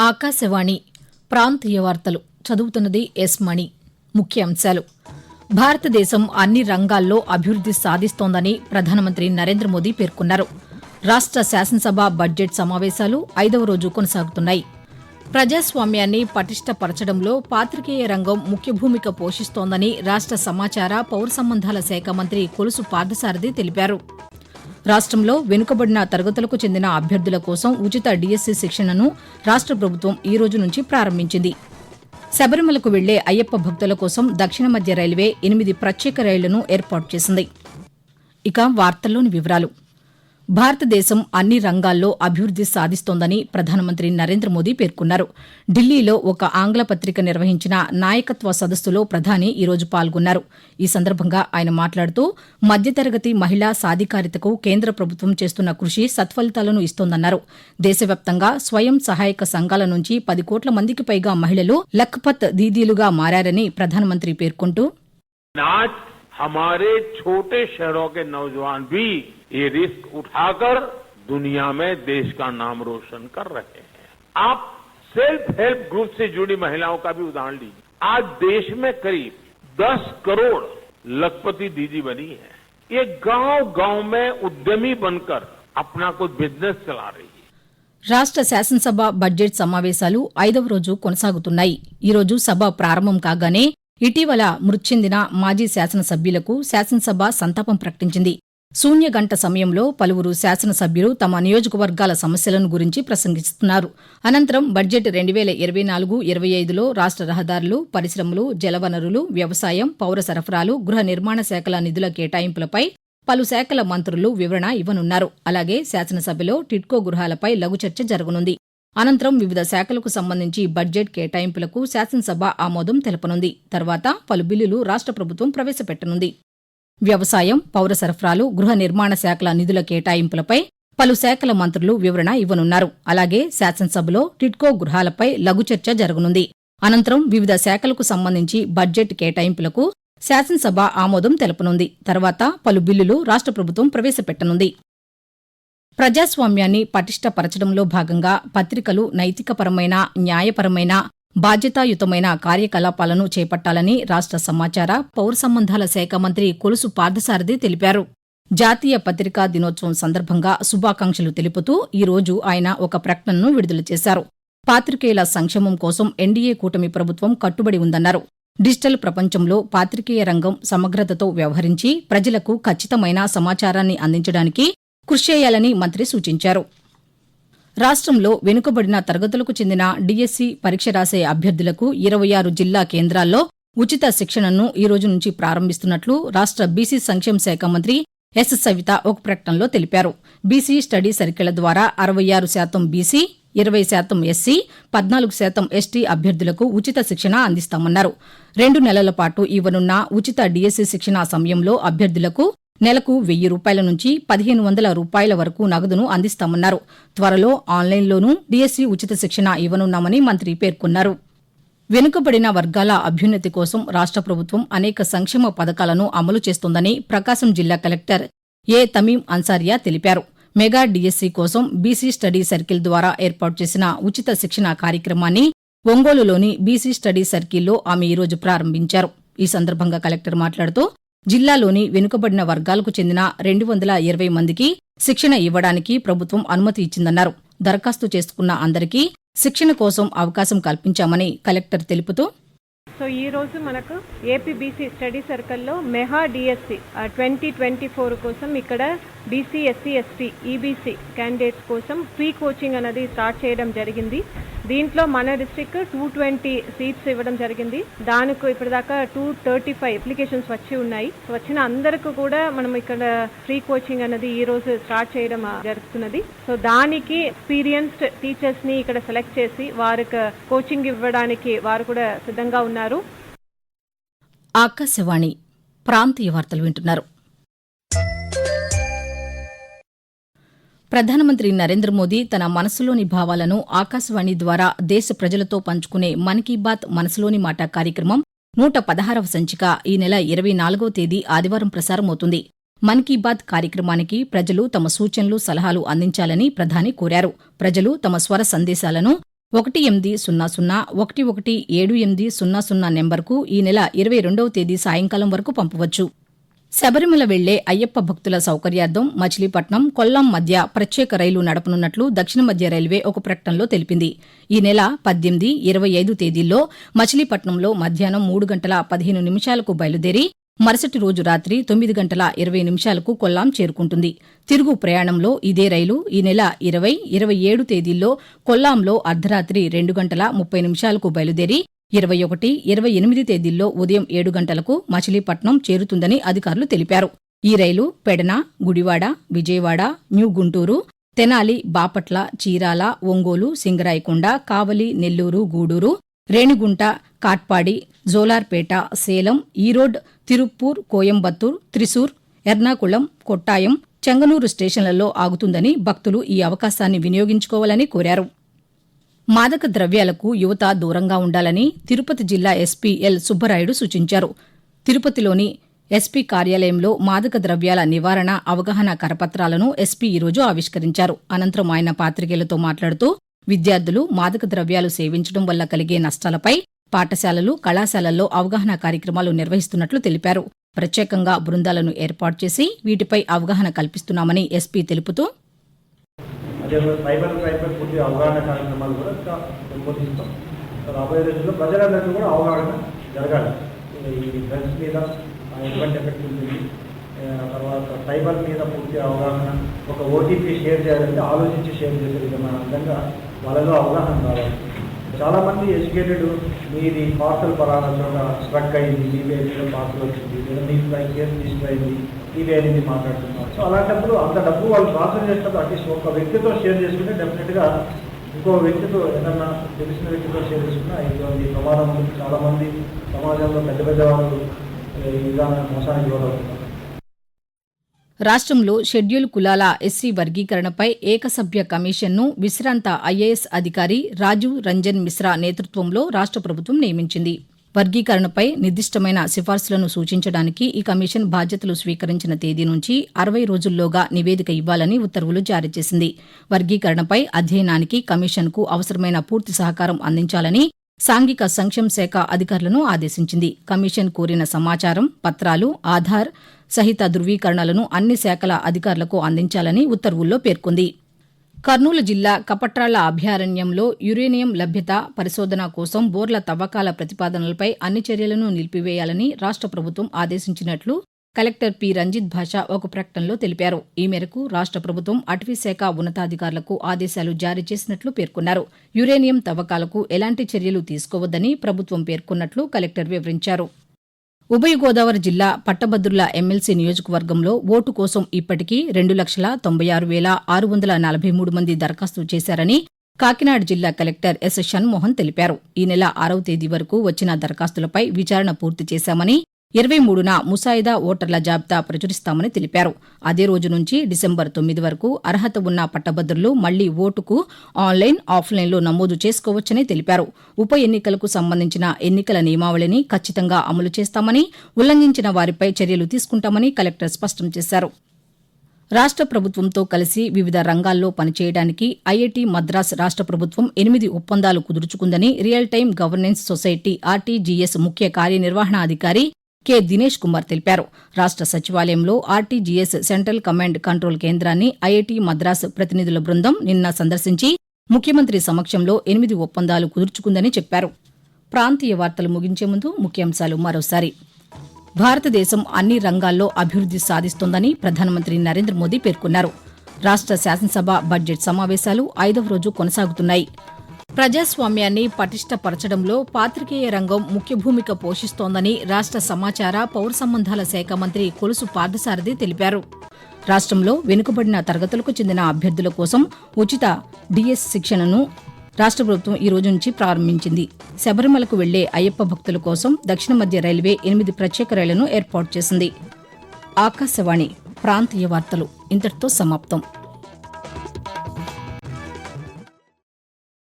ఆకాశవాణి ప్రాంతీయ వార్తలు చదువుతున్నది ఎస్ మణి. ముఖ్యాంశాలు: భారతదేశం అన్ని రంగాల్లో అభివృద్ది సాధిస్తోందని ప్రధానమంత్రి నరేంద్ర మోదీ పేర్కొన్నారు. రాష్ట శాసనసభ బడ్జెట్ సమావేశాలు 5వ రోజు కొనసాగుతున్నాయి. ప్రజాస్వామ్యాన్ని పటిష్టపరచడంలో పాతికేయ రంగం ముఖ్య భూమిక పోషిస్తోందని రాష్ట సమాచార పౌర సంబంధాల శాఖ మంత్రి కొలుసు పార్థసారథి తెలిపారు. రాష్టంలో వెనుకబడిన తరగతులకు చెందిన అభ్యర్థుల కోసం ఉచిత డీఎస్సీ శిక్షణను రాష్ట ప్రభుత్వం ఈ రోజు నుంచి ప్రారంభించింది. శబరిమలకు వెళ్లే అయ్యప్ప భక్తుల కోసం దక్షిణ మధ్య రైల్వే 8 ప్రత్యేక రైళ్లను ఏర్పాటు చేసింది. ఇక వార్తల్లోని వివరాలు: భారతదేశం అన్ని రంగాల్లో అభివృద్ది సాధిస్తోందని ప్రధానమంత్రి నరేంద్ర మోదీ పేర్కొన్నారు. ఢిల్లీలో ఒక ఆంగ్ల పత్రిక నిర్వహించిన నాయకత్వ సదస్సులో ప్రధాని ఈ రోజు పాల్గొన్నారు. ఈ సందర్భంగా ఆయన మాట్లాడుతూ మధ్యతరగతి మహిళా సాధికారితకు కేంద్ర ప్రభుత్వం చేస్తున్న కృషి సత్ఫలితాలను ఇస్తోందన్నారు. దేశవ్యాప్తంగా స్వయం సహాయక సంఘాల నుంచి 10 కోట్ల మందికి పైగా మహిళలు లఖ్పత్ దీదీలుగా మారారని ప్రధానమంత్రి పేర్కొంటూ हमारे छोटे शहरों के नौजवान भी ये रिस्क उठाकर दुनिया में देश का नाम रोशन कर रहे हैं. आप सेल्फ हेल्प ग्रुप से जुड़ी महिलाओं का भी उदाहरण लीजिए. आज देश में करीब 10 करोड़ लखपति दीदी बनी है. ये गांव-गांव में उद्यमी बनकर अपना कुछ बिजनेस चला रही है. రాష్ట శాసనసభ బడ్జెట్ సమావేశాలు 5వ రోజు కొనసాగుతున్నాయి. ఈ రోజు సభ ప్రారంభం కాగానే ఇటీవల మృతి చెందిన మాజీ శాసనసభ్యులకు శాసనసభ సంతాపం ప్రకటించింది. శూన్య గంట సమయంలో పలువురు శాసనసభ్యులు తమ నియోజకవర్గాల సమస్యలను గురించి ప్రసంగిస్తున్నారు. అనంతరం బడ్జెట్ 2024-25లో రాష్ట రహదారులు, పరిశ్రమలు, జలవనరులు, వ్యవసాయం, పౌర సరఫరాలు, గృహ నిర్మాణ శాఖల నిధుల కేటాయింపులపై పలు శాఖల మంత్రులు వివరణ ఇవ్వనున్నారు. అలాగే శాసనసభలో టిడ్కో గృహాలపై లఘు చర్చ జరగనుంది. అనంతరం వివిధ శాఖలకు సంబంధించి బడ్జెట్ కేటాయింపులకు శాసనసభ ఆమోదం తెలపనుంది. తర్వాత పలు బిల్లులు రాష్ట ప్రభుత్వం ప్రవేశపెట్టనుంది. వ్యవసాయం, పౌర సరఫరాలు, గృహ నిర్మాణ శాఖల నిధుల కేటాయింపులపై పలు శాఖల మంత్రులు వివరణ ఇవ్వనున్నారు. అలాగే శాసనసభలో టిడ్కో గృహాలపై లఘు చర్చ జరగనుంది. అనంతరం వివిధ శాఖలకు సంబంధించి బడ్జెట్ కేటాయింపులకు శాసనసభ ఆమోదం తెలపనుంది. తర్వాత పలు బిల్లులు రాష్ట ప్రభుత్వం ప్రవేశపెట్టనుంది. ప్రజాస్వామ్యాన్ని పటిష్టపరచడంలో భాగంగా పత్రికలు నైతికపరమైన, న్యాయపరమైన, బాధ్యతాయుతమైన కార్యకలాపాలను చేపట్టాలని రాష్ట సమాచార పౌర సంబంధాల శాఖ మంత్రి కొలుసు పార్థసారథి తెలిపారు. జాతీయ పత్రికా దినోత్సవం సందర్భంగా శుభాకాంక్షలు తెలుపుతూ ఈ రోజు ఆయన ఒక ప్రకటనను విడుదల చేశారు. పాతికేయుల సంక్షేమం కోసం ఎన్డీఏ కూటమి ప్రభుత్వం కట్టుబడి ఉందన్నారు. డిజిటల్ ప్రపంచంలో పాతికేయ రంగం సమగ్రతతో వ్యవహరించి ప్రజలకు ఖచ్చితమైన సమాచారాన్ని అందించడానికి కృషి చేయాలని మంత్రి సూచించారు. రాష్టంలో వెనుకబడిన తరగతులకు చెందిన డీఎస్సీ పరీక్ష రాసే అభ్యర్థులకు 26 జిల్లా కేంద్రాల్లో ఉచిత శిక్షణను ఈ రోజు నుంచి ప్రారంభిస్తున్నట్లు రాష్ట బీసీ సంక్షేమ శాఖ మంత్రి ఎస్ సవిత ఒక ప్రకటనలో తెలిపారు. బీసీ స్టడీ సర్కిళ్ల ద్వారా 66% బీసీ, 20% ఎస్సీ, 14% ఎస్టీ అభ్యర్థులకు ఉచిత శిక్షణ అందిస్తామన్నారు. 2 నెలల పాటు ఇవ్వనున్న ఉచిత డీఎస్సీ శిక్షణ సమయంలో అభ్యర్థులకు నెలకు ₹1000 నుంచి ₹1500 వరకు నగదును అందిస్తామన్నారు. త్వరలో ఆన్లైన్లోనూ డీఎస్సీ ఉచిత శిక్షణ ఇవ్వనున్నామని మంత్రి పేర్కొన్నారు. వెనుకబడిన వర్గాల అభ్యున్నతి కోసం రాష్ట ప్రభుత్వం అనేక సంక్షేమ పథకాలను అమలు చేస్తోందని ప్రకాశం జిల్లా కలెక్టర్ ఏ తమీం అన్సారియా తెలిపారు. మెగా డీఎస్సీ కోసం బీసీ స్టడీ సర్కిల్ ద్వారా ఏర్పాటు చేసిన ఉచిత శిక్షణ కార్యక్రమాన్ని ఒంగోలులోని బీసీ స్టడీ సర్కిల్లో ఆమె ఈ రోజు ప్రారంభించారు. ఈ సందర్భంగా కలెక్టర్ మాట్లాడుతూ జిల్లాలోని వెనుకబడిన వర్గాలకు చెందిన 220 మందికి శిక్షణ ఇవ్వడానికి ప్రభుత్వం అనుమతి ఇచ్చిందన్నారు. దరఖాస్తు చేసుకున్న అందరికీ శిక్షణ కోసం అవకాశం కల్పించామని కలెక్టర్ తెలుపుతూ సో ఈ రోజు మనకు ఏపీ బీసీ స్టడీ సర్కిల్లో మెగా డిఎస్సి 2024 కోసం ఇక్కడ BC, SC, ST, EBC candidates కోసం ఫ్రీ కోచింగ్ అనేది స్టార్ట్ చేయడం జరిగింది. దీంట్లో మన డిస్ట్రిక్ట్ 220 సీట్స్ ఇవ్వడం జరిగింది. దానికి ఇప్పటిదాకా 235 అప్లికేషన్స్ వచ్చి ఉన్నాయి. వచ్చిన అందరికీ కూడా మనం ఇక్కడ ఫ్రీ కోచింగ్ అనేది ఈ రోజు స్టార్ట్ చేయడం జరుగుతున్నది. సో దానికి ఎక్స్పీరియన్స్డ్ టీచర్స్ ని ఇక్కడ సెలెక్ట్ చేసి వారికి కోచింగ్ ఇవ్వడానికి వారు కూడా సిద్ధంగా ఉన్నారు. ఆకాశవాణి ప్రాంతీయ వార్తలు వింటున్నారు. ప్రధానమంత్రి నరేంద్ర మోదీ తన మనసులోని భావాలను ఆకాశవాణి ద్వారా దేశ ప్రజలతో పంచుకునే మన్ కీ బాత్ మనసులోని మాట కార్యక్రమం 116వ సంచిక ఈ నెల 24వ తేదీ ఆదివారం ప్రసారమవుతుంది. మన్ కీ బాత్ కార్యక్రమానికి ప్రజలు తమ సూచనలు, సలహాలు అందించాలని ప్రధాని కోరారు. ప్రజలు తమ స్వర సందేశాలను 1800 నెంబర్కు ఈ నెల 22వ తేదీ సాయంకాలం వరకు పంపవచ్చు. శబరిమల వెళ్లే అయ్యప్ప భక్తుల సౌకర్యార్థం మచిలీపట్నం, కొల్లాం మధ్య ప్రత్యేక రైలు నడపనున్నట్లు దక్షిణ మధ్య రైల్వే ఒక ప్రకటనలో తెలిపింది. ఈ నెల 18, 25 తేదీల్లో మచిలీపట్నంలో మధ్యాహ్నం 3:15 బయలుదేరి మరుసటి రోజు రాత్రి 9:20 కొల్లాం చేరుకుంటుంది. తిరుగు ప్రయాణంలో ఇదే రైలు ఈ నెల 20, 27 తేదీల్లో కొల్లాంలో అర్ధరాత్రి 2:30 బయలుదేరి 21, 28 తేదీల్లో ఉదయం 7 గంటలకు మచిలీపట్నం చేరుతుందని అధికారులు తెలిపారు. ఈ రైలు పెడన, గుడివాడ, విజయవాడ, న్యూ గుంటూరు, తెనాలి, బాపట్ల, చీరాల, ఒంగోలు, సింగరాయకొండ, కావలి, నెల్లూరు, గూడూరు, రేణిగుంట, కాట్పాడి, జోలార్పేట, సేలం, ఈరోడ్, తిరుప్పూర్, కోయంబత్తూర్, త్రిశూర్, ఎర్నాకుళం, కొట్టాయం, చెంగనూరు స్టేషన్లలో ఆగుతుందని భక్తులు ఈ అవకాశాన్ని వినియోగించుకోవాలని కోరారు. మాదక ద్రవ్యాలకు యువత దూరంగా ఉండాలని తిరుపతి జిల్లా ఎస్పీ ఎల్ సుబ్బరాయుడు సూచించారు. తిరుపతిలోని ఎస్పీ కార్యాలయంలో మాదక ద్రవ్యాల నివారణ అవగాహన కరపత్రాలను ఎస్పీ ఈరోజు ఆవిష్కరించారు. అనంతరం ఆయన పాతికేయులతో మాట్లాడుతూ విద్యార్థులు మాదక ద్రవ్యాలు సేవించడం వల్ల కలిగే నష్టాలపై పాఠశాలలు, కళాశాలల్లో అవగాహన కార్యక్రమాలు నిర్వహిస్తున్నట్లు తెలిపారు. ప్రత్యేకంగా బృందాలను ఏర్పాటు చేసి వీటిపై అవగాహన కల్పిస్తున్నామని ఎస్పీ తెలుపుతూ సైబర్ క్రైమ్పై పూర్తి అవగాహన కార్యక్రమాలు కూడా పెంపొందిస్తాం. రాబోయే రోజుల్లో ప్రజలందరికీ కూడా అవగాహన జరగాలి. ఈ డ్రగ్స్ మీద ఎటువంటి ఎఫెక్ట్ ఉంటుంది, తర్వాత సైబర్ మీద పూర్తి అవగాహన. ఒక ఓటీపీ షేర్ చేయాలంటే ఆలోచించి షేర్ చేసే విధంగా వాళ్ళలో అవగాహన కావాలి. చాలామంది ఎడ్యుకేటెడ్, మీది పార్సల్ పరానా చోట స్ట్రక్ అయింది, మీ పేరు పార్సల్ వచ్చింది, లేదా మీ కేసు రిజిస్టర్ అయింది, ఇవే అనేది మాట్లాడుతున్నారు. సో అలాంటప్పుడు అంత డబ్బు వాళ్ళు ట్రాన్స్ఫర్ చేసినప్పుడు అట్లీస్ట్ ఒక వ్యక్తితో షేర్ చేసుకుంటే డెఫినెట్గా ఇంకో వ్యక్తితో ఏదన్నా తెలిసిన వ్యక్తితో షేర్ చేసుకున్నా ఇటువంటి ప్రమాదం. చాలామంది సమాజంలో పెద్ద పెద్ద వాళ్ళు ఈ విధానం మోసానికి గురవుతున్నారు. రాష్ట్రంలో షెడ్యూల్ కులాల ఎస్సీ వర్గీకరణపై ఏకసభ్య కమిషన్ను విశ్రాంత ఐఏఎస్ అధికారి రాజీవ్ రంజన్ మిశ్రా నేతృత్వంలో రాష్ట్ర ప్రభుత్వం నియమించింది. వర్గీకరణపై నిర్దిష్టమైన సిఫార్సులను సూచించడానికి ఈ కమిషన్ బాధ్యతలు స్వీకరించిన తేదీ నుంచి 60 రోజుల్లోగా నివేదిక ఇవ్వాలని ఉత్తర్వులు జారీ చేసింది. వర్గీకరణపై అధ్యయనానికి కమిషన్కు అవసరమైన పూర్తి సహకారం అందించాలని సాంఘిక సంక్షేమ శాఖ అధికారులను ఆదేశించింది. కమిషన్ కోరిన సమాచారం, పత్రాలు, ఆధార్ సహిత ధృవీకరణలను అన్ని శాఖల అధికారులకు అందించాలని ఉత్తర్వుల్లో పేర్కొంది. కర్నూలు జిల్లా కపట్రాళ్ల అభయారణ్యంలో యురేనియం లభ్యత పరిశోధన కోసం బోర్ల తవ్వకాల ప్రతిపాదనలపై అన్ని చర్యలను నిలిపివేయాలని రాష్ట్ర ప్రభుత్వం ఆదేశించినట్లు కలెక్టర్ పి. రంజిత్ భాషా ఒక ప్రకటనలో తెలిపారు. ఈ మేరకు రాష్ట్ర ప్రభుత్వం అటవీశాఖ ఉన్నతాధికారులకు ఆదేశాలు జారీ చేసినట్లు పేర్కొన్నారు. యురేనియం తవ్వకాలకు ఎలాంటి చర్యలు తీసుకోవద్దని ప్రభుత్వం పేర్కొన్నట్లు కలెక్టర్ వివరించారు. ఉభయ గోదావరి జిల్లా పట్టభద్రుల ఎమ్మెల్సీ నియోజకవర్గంలో ఓటు కోసం ఇప్పటికీ 2,96,643 మంది దరఖాస్తు చేశారని కాకినాడ జిల్లా కలెక్టర్ ఎస్. షణ్మోహన్ తెలిపారు. ఈ నెల 6వ తేదీ వరకు వచ్చిన దరఖాస్తులపై విచారణ పూర్తి చేశామని, 23న ముసాయిదా ఓటర్ల జాబితా ప్రచురిస్తామని తెలిపారు. అదే రోజు నుంచి డిసెంబర్ 9 వరకు అర్హత ఉన్న పట్టభద్రులు మళ్లీ ఓటుకు ఆన్లైన్, ఆఫ్లైన్లో నమోదు చేసుకోవచ్చని తెలిపారు. ఉప ఎన్నికలకు సంబంధించిన ఎన్నికల నియమావళిని ఖచ్చితంగా అమలు చేస్తామని, ఉల్లంఘించిన వారిపై చర్యలు తీసుకుంటామని కలెక్టర్ స్పష్టం చేశారు. రాష్ట్ర ప్రభుత్వంతో కలిసి వివిధ రంగాల్లో పనిచేయడానికి ఐఐటీ మద్రాస్ రాష్ట్ర ప్రభుత్వం 8 ఒప్పందాలు కుదుర్చుకుందని real time governance society RTGS ముఖ్య కార్యనిర్వహణాధికారి కె. దినేష్ కుమార్ తెలిపారు. రాష్ట్ర సచివాలయంలో ఆర్టీజీఎస్ సెంట్రల్ కమాండ్ కంట్రోల్ కేంద్రాన్ని ఐఐటీ మద్రాస్ ప్రతినిధుల బృందం నిన్న సందర్శించి ముఖ్యమంత్రి సమక్షంలో 8 ఒప్పందాలు కుదుర్చుకుందని చెప్పారు. ప్రాంతీయ వార్తలు ముగించే ముందు ముఖ్యాంశాలు మరోసారి. భారతదేశం అన్ని రంగాల్లో అభివృద్ది సాధిస్తోందని ప్రధానమంత్రి నరేంద్ర మోదీ పేర్కొన్నారు. రాష్ట్ర శాసనసభ బడ్జెట్ సమావేశాలు 5వ రోజు కొనసాగుతున్నాయి. ప్రజాస్వామ్యాన్ని పటిష్టపరచడంలో పాతికేయ రంగం ముఖ్య భూమిక పోషిస్తోందని రాష్ట్ర సమాచార, పౌర సంబంధాల శాఖ మంత్రి కొలుసు పార్థసారథి తెలిపారు. రాష్ట్రంలో వెనుకబడిన తరగతులకు చెందిన అభ్యర్థుల కోసం ఉచిత డిఎస్ శిక్షణను రాష్ట్ర ప్రభుత్వం ఈ రోజు నుంచి ప్రారంభించింది. శబరిమలకు వెళ్లే అయ్యప్ప భక్తుల కోసం దక్షిణ మధ్య రైల్వే 8 ప్రత్యేక రైళ్లను ఏర్పాటు చేసింది. ఆకాశవాణి ప్రాంతీయ వార్తలు ఇంతటితో సమాప్తం.